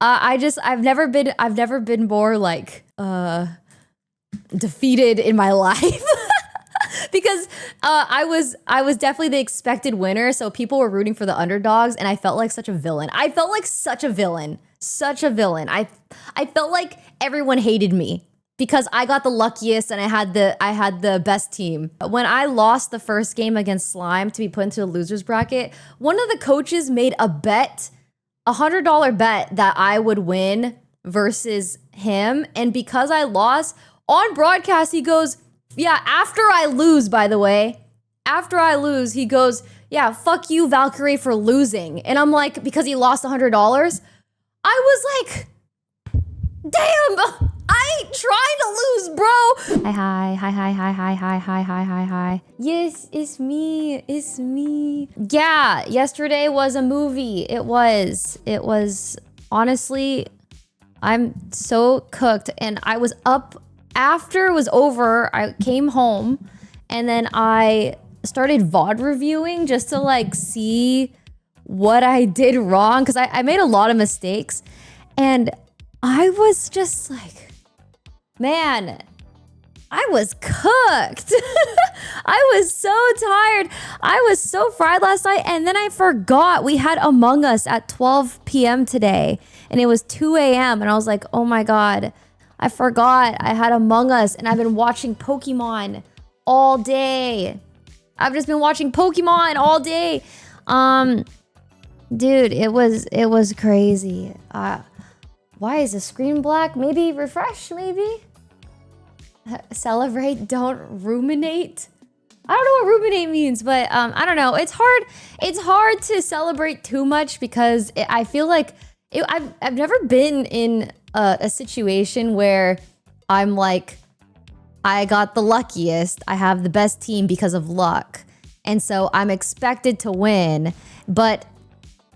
I've never been more like defeated in my life. Because I was definitely the expected winner, so people were rooting for the underdogs, and I felt like such a villain. I felt like everyone hated me because I got the luckiest and I had the best team. When I lost the first game against Slime to be put into the losers bracket, one of the coaches made a bet, $100 bet that I would win versus him, and because I lost on broadcast, he goes, yeah, after I lose, by the way, he goes, yeah, fuck you, Valkyrae, for losing. And I'm like, because he lost $100, I was like, damn, I ain't trying to lose, bro. Hi. Yes, it's me. Yeah, yesterday was a movie. It was, honestly, I'm so cooked. And I was up after it was over, I came home and then I started VOD reviewing just to like see what I did wrong, because I made a lot of mistakes. And I was just like, man, I was cooked. I was so tired. I was so fried last night. And then I forgot we had Among Us at 12 p.m. today. And it was 2 a.m. And I was like, oh my God, I forgot I had Among Us, and I've been watching Pokemon all day. I've just been watching Pokemon all day. Dude, it was crazy. Why is the screen black? Maybe refresh, maybe? Celebrate, don't ruminate. I don't know what ruminate means, but I don't know. It's hard to celebrate too much because I feel like I've never been in a situation where I'm like, I got the luckiest, I have the best team because of luck, and so I'm expected to win, but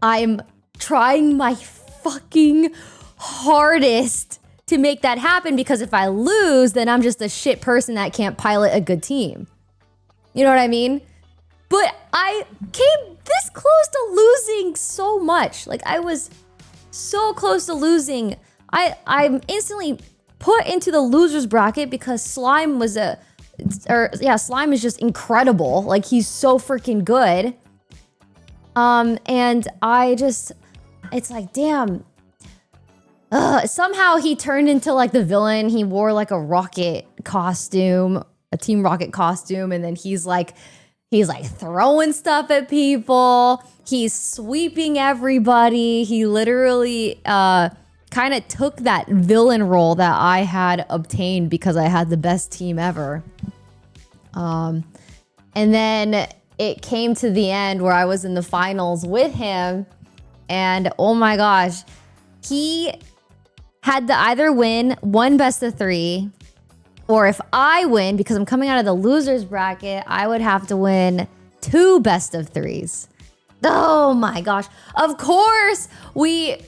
I'm trying my fucking hardest to make that happen, because if I lose, then I'm just a shit person that can't pilot a good team. You know what I mean? But I came this close to losing so much. Like, I was so close to losing. I'm instantly put into the losers bracket because Slime was Slime is just incredible. Like, he's so freaking good. And it's like, damn. Somehow he turned into like the villain. He wore like a rocket costume, a Team Rocket costume, and then he's like throwing stuff at people. He's sweeping everybody. He literally kind of took that villain role that I had obtained because I had the best team ever. And then it came to the end where I was in the finals with him, and oh my gosh, he had to either win one best of 3, or if I win, because I'm coming out of the losers bracket, I would have to win 2 best of 3s. Oh my gosh. Of course,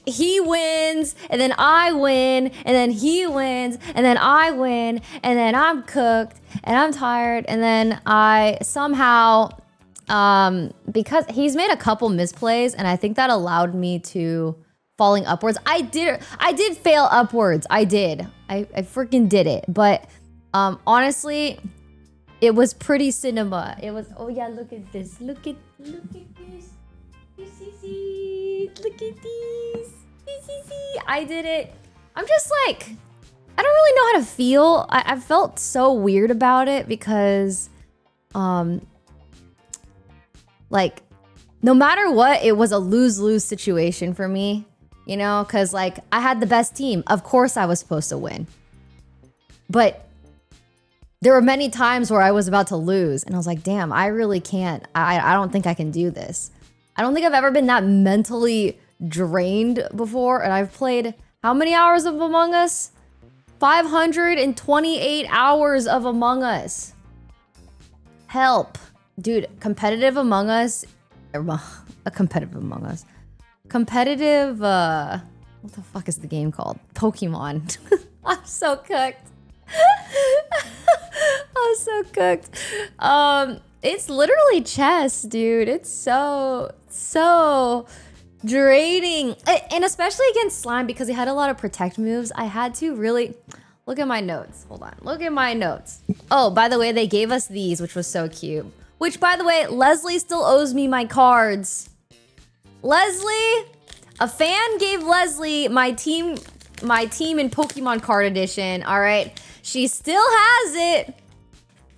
he wins, and then I win, and then he wins, and then I win, and then I'm cooked, and I'm tired, and then I somehow, because he's made a couple misplays, and I think that allowed me to falling upwards. I did fail upwards. I did. I freaking did it. But honestly, it was pretty cinema. It was, oh yeah, look at this. Look at this. Look at these. I did it. I'm just like, I don't really know how to feel. I felt so weird about it because like, no matter what, it was a lose-lose situation for me, you know, because like I had the best team. Of course I was supposed to win. But there were many times where I was about to lose and I was like, damn, I really can't. I don't think I can do this. I don't think I've ever been that mentally drained before. And I've played how many hours of Among Us? 528 hours of Among Us. Help. Dude, competitive Among Us. Competitive, what the fuck is the game called? Pokemon. I'm so cooked. I'm so cooked. It's literally chess, dude. It's so draining. And especially against slime because he had a lot of protect moves. I had to really look at my notes. Hold on. Look at my notes. Oh, by the way, they gave us these, which was so cute. Which, by the way, Leslie still owes me my cards. Leslie, a fan gave Leslie my team in Pokemon Card Edition. All right, she still has it.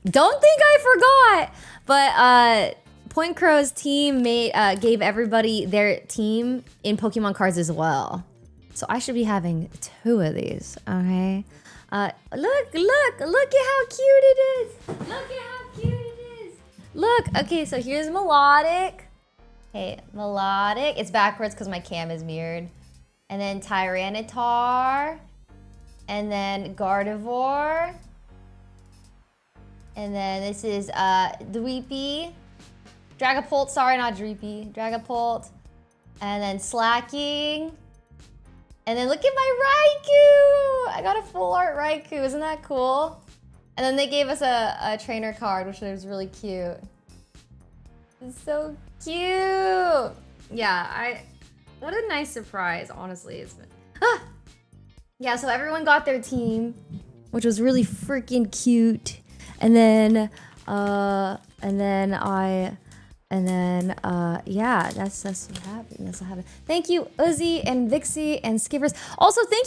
Don't think I forgot. But Point Crow's team gave everybody their team in Pokemon cards as well. So I should be having 2 of these. Okay. Look at how cute it is. Look at how cute it is. Look. Okay, so here's Melodic. Hey, Melodic. It's backwards because my cam is mirrored. And then Tyranitar. And then Gardevoir. And then this is Dweepy. Dragapult, sorry, not Dreepy. Dragapult. And then Slacking. And then look at my Raikou! I got a full art Raikou, isn't that cool? And then they gave us a trainer card, which was really cute. It's so cute! Yeah, what a nice surprise, honestly. It's been, yeah, so everyone got their team, which was really freaking cute. And then, yeah, that's what happened. That's what happened. Thank you, Uzi and Vixie and Skippers. Also, thank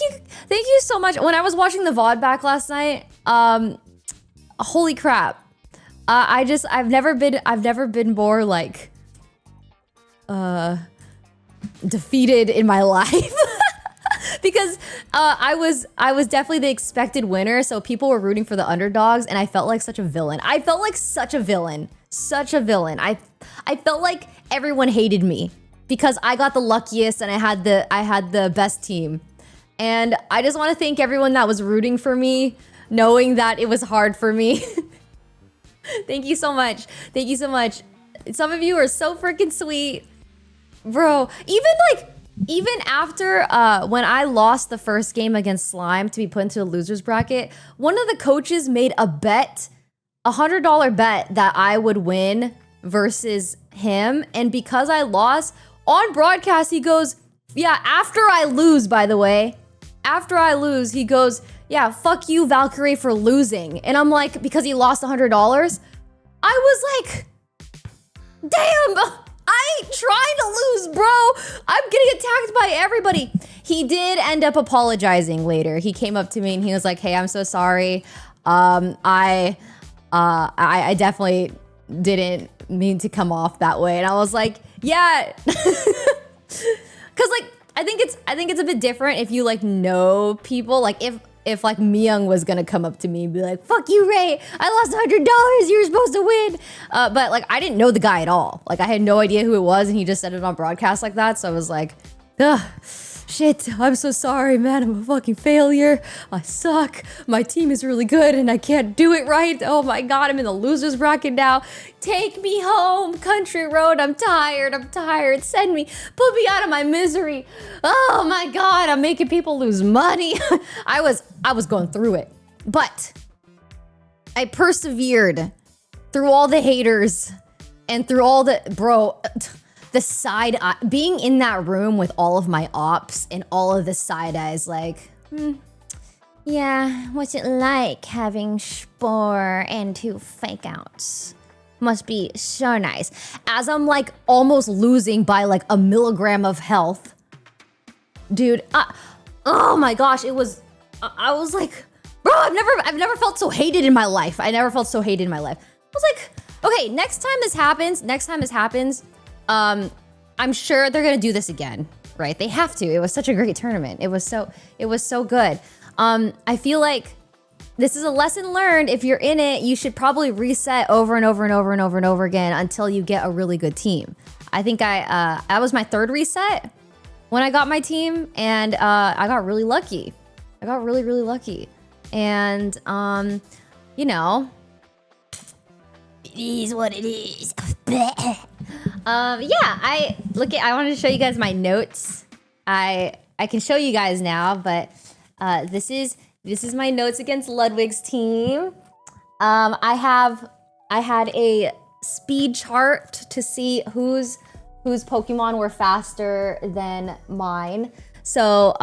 you so much. When I was watching the VOD back last night, holy crap. I've never been more like, defeated in my life. Because I was definitely the expected winner, so people were rooting for the underdogs, and I felt like such a villain. I felt like such a villain. Such a villain. I felt like everyone hated me because I got the luckiest and I had the best team. And I just want to thank everyone that was rooting for me, knowing that it was hard for me. Thank you so much. Thank you so much. Some of you are so freaking sweet. Bro, even after when I lost the first game against Slime to be put into a loser's bracket, one of the coaches made a bet, $100 bet that I would win versus him. And because I lost, on broadcast, he goes, yeah, after I lose, by the way, after I lose, he goes, yeah, fuck you, Valkyrae, for losing. And I'm like, because he lost $100, I was like, damn, I ain't trying to lose, bro. I'm getting attacked by everybody. He did end up apologizing later. He came up to me and he was like, hey, I'm so sorry. I definitely didn't mean to come off that way. And I was like, yeah. Cause like, I think it's a bit different if you like know people. Like if like Myung was gonna come up to me and be like, fuck you, Ray, I lost $100, you were supposed to win. But like, I didn't know the guy at all. Like I had no idea who it was and he just said it on broadcast like that. So I was like, ugh. Shit, I'm so sorry, man. I'm a fucking failure. I suck. My team is really good and I can't do it right. Oh my God, I'm in the loser's bracket now. Take me home, country road. I'm tired. Send me, put me out of my misery. Oh my God, I'm making people lose money. I was going through it, but I persevered through all the haters and through all the, bro, the side eye, being in that room with all of my ops and all of the side eyes, like, yeah, what's it like having Spore and 2 fake outs? Must be so nice. As I'm like almost losing by like a milligram of health, dude. Oh my gosh, it was. I was like, bro, I've never felt so hated in my life. I never felt so hated in my life. I was like, okay, next time this happens. I'm sure they're gonna do this again, right? They have to. It was such a great tournament. It was so good. I feel like this is a lesson learned. If you're in it, you should probably reset over and over again until you get a really good team. I think that was my 3rd reset when I got my team, and I got really lucky. I got really lucky, and you know, it is what it is. Yeah, I wanted to show you guys my notes. I can show you guys now, but this is my notes against Ludwig's team. I had a speed chart to see who's whose Pokemon were faster than mine. So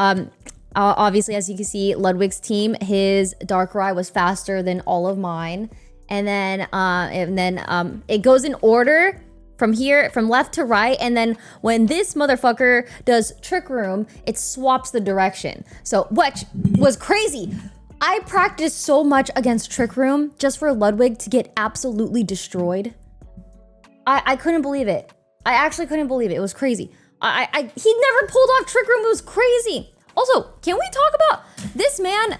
obviously, as you can see, Ludwig's team, his Darkrai was faster than all of mine. And then it goes in order from here, from left to right. And then when this motherfucker does Trick Room, it swaps the direction. So what was crazy? I practiced so much against Trick Room just for Ludwig to get absolutely destroyed. I couldn't believe it. I actually couldn't believe it. It was crazy. He never pulled off Trick Room. It was crazy. Also, can we talk about this man?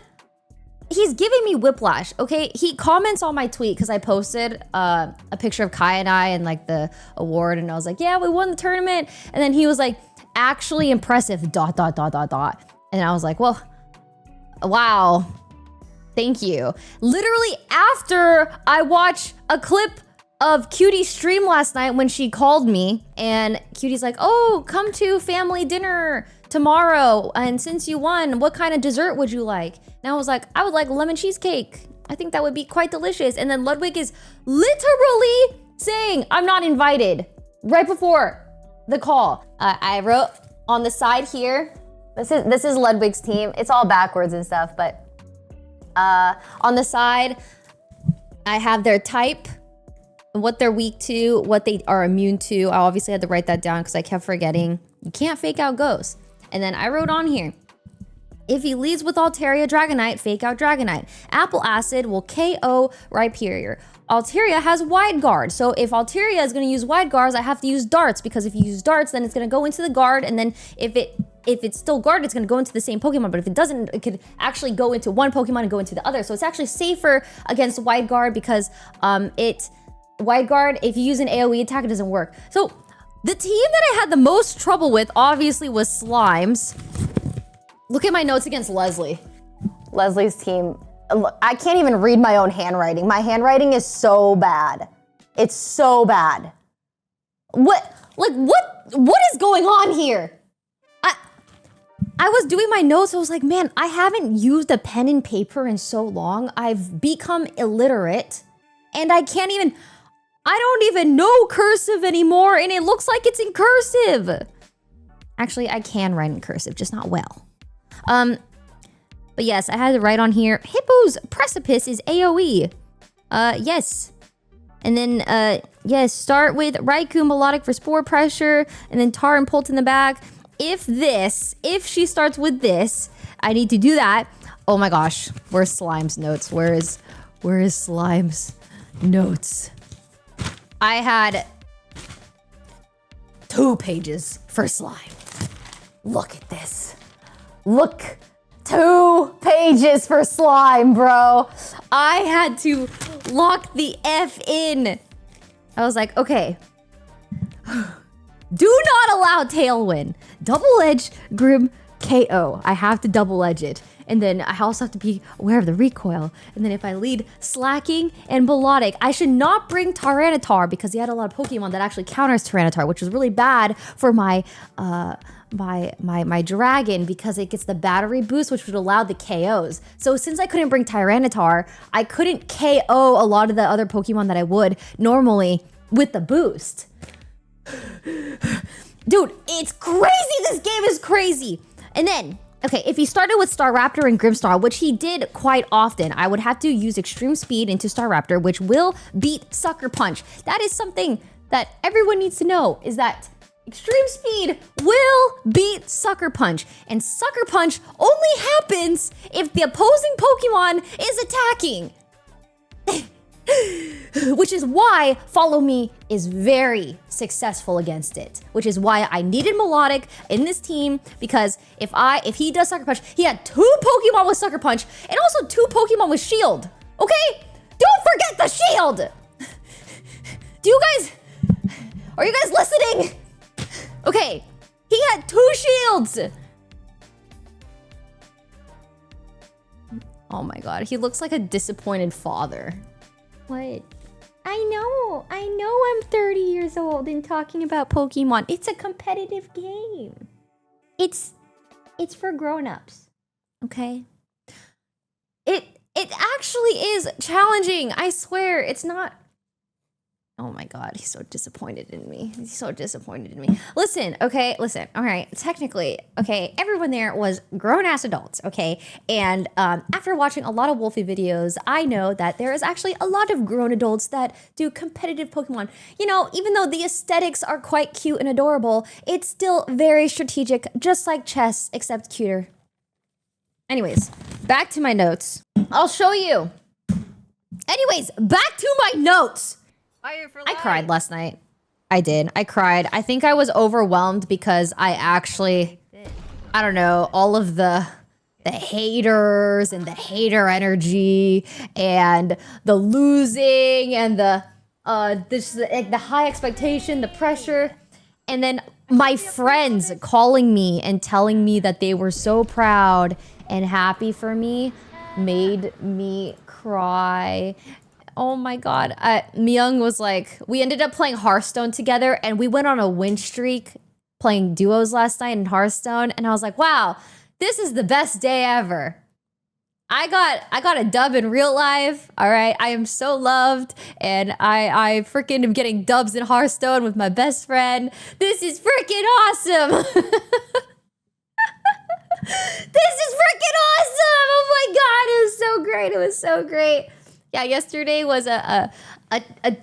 He's giving me whiplash, okay? He comments on my tweet because I posted a picture of Kai and I and like the award, and I was like, yeah, we won the tournament. And then he was like, actually impressive, ... And I was like, well, wow, thank you. Literally after I watched a clip of Cutie's stream last night when she called me, and Cutie's like, oh, come to family dinner tomorrow, and since you won, what kind of dessert would you like? And I was like, I would like lemon cheesecake. I think that would be quite delicious. And then Ludwig is literally saying, I'm not invited, right before the call. I wrote on the side here, this is Ludwig's team. It's all backwards and stuff, but on the side, I have their type, what they're weak to, what they are immune to. I obviously had to write that down because I kept forgetting. You can't fake out ghosts. And then I wrote on here, if he leads with Altaria Dragonite, fake out Dragonite. Apple Acid will KO Rhyperior. Altaria has Wide Guard. So if Altaria is going to use Wide Guards, I have to use Darts, because if you use Darts, then it's going to go into the guard, and then if it's still guarded, it's going to go into the same Pokemon. But if it doesn't, it could actually go into one Pokemon and go into the other. So it's actually safer against Wide Guard because Wide Guard, if you use an AoE attack, it doesn't work. So the team that I had the most trouble with, obviously, was Slimes. Look at my notes against Leslie. Leslie's team. I can't even read my own handwriting. My handwriting is so bad. It's so bad. What is going on here? I was doing my notes. I was like, man, I haven't used a pen and paper in so long. I've become illiterate, and I don't even know cursive anymore, and it looks like it's in cursive. Actually, I can write in cursive, just not well. But yes, I had to write on here, Hippo's Precipice is AoE. Yes. And then, yes, start with Raikou Melodic for Spore Pressure, and then Tar and Pult in the back. If she starts with this, I need to do that. Oh my gosh, where's Slime's notes? Where is Slime's notes? I had 2 pages for Slime. Look at this. Look, 2 pages for Slime, bro. I had to lock the F in. I was like, okay. Do not allow Tailwind. Double Edge Grim KO. I have to double edge it. And then I also have to be aware of the recoil. And then if I lead Slacking and Melodic, I should not bring Tyranitar because he had a lot of Pokemon that actually counters Tyranitar, which was really bad for my dragon because it gets the battery boost, which would allow the KOs. So since I couldn't bring Tyranitar, I couldn't KO a lot of the other Pokemon that I would normally with the boost. Dude, it's crazy. This game is crazy. And then, okay, if he started with Staraptor and Grimmsnarl, which he did quite often, I would have to use Extreme Speed into Staraptor, which will beat Sucker Punch. That is something that everyone needs to know, is that Extreme Speed will beat Sucker Punch. And Sucker Punch only happens if the opposing Pokemon is attacking. Which is why Follow Me is very successful against it. Which is why I needed Melodic in this team, because if he does Sucker Punch, he had 2 Pokemon with Sucker Punch and also 2 Pokemon with Shield. Okay? Don't forget the Shield! Are you guys listening? Okay, he had 2 shields. Oh my god, he looks like a disappointed father. What? I know I'm 30 years old and talking about Pokemon. It's a competitive game. It's for grown-ups, okay? It actually is challenging, I swear. It's not... Oh my God, he's so disappointed in me. He's so disappointed in me. Listen, okay, listen. All right, technically, okay, everyone there was grown-ass adults, okay? And after watching a lot of Wolfie videos, I know that there is actually a lot of grown adults that do competitive Pokemon. You know, even though the aesthetics are quite cute and adorable, it's still very strategic, just like chess, except cuter. Anyways, back to my notes. I'll show you. Anyways, back to my notes. I cried last night. I did. I cried. I think I was overwhelmed because I actually, I don't know, all of the haters and the hater energy and the losing and the high expectation, the pressure, and then my friends calling me and telling me that they were so proud and happy for me made me cry. Oh my God. Myung was like, we ended up playing Hearthstone together and we went on a win streak playing duos last night in Hearthstone. And I was like, wow, this is the best day ever. I got a dub in real life. All right. I am so loved. And I freaking am getting dubs in Hearthstone with my best friend. This is freaking awesome. This is freaking awesome. Oh my God. It was so great. It was so great. Yeah, yesterday was a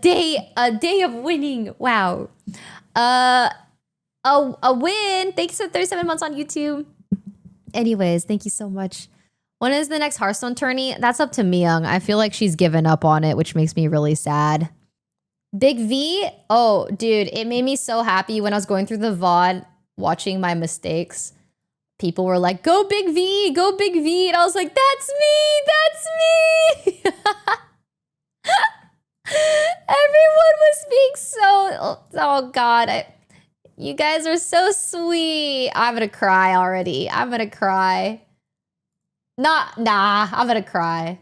day of winning. Wow. A win. Thanks for 37 months on YouTube. Anyways, thank you so much. When is the next Hearthstone tourney? That's up to Myung. I feel like she's given up on it, which makes me really sad. Big V? Oh, dude, it made me so happy when I was going through the VOD watching my mistakes. People were like, go Big V, go Big V. And I was like, that's me, that's me. Everyone was being so, oh God. You guys are so sweet. I'm gonna cry already. I'm gonna cry. Nah, I'm gonna cry.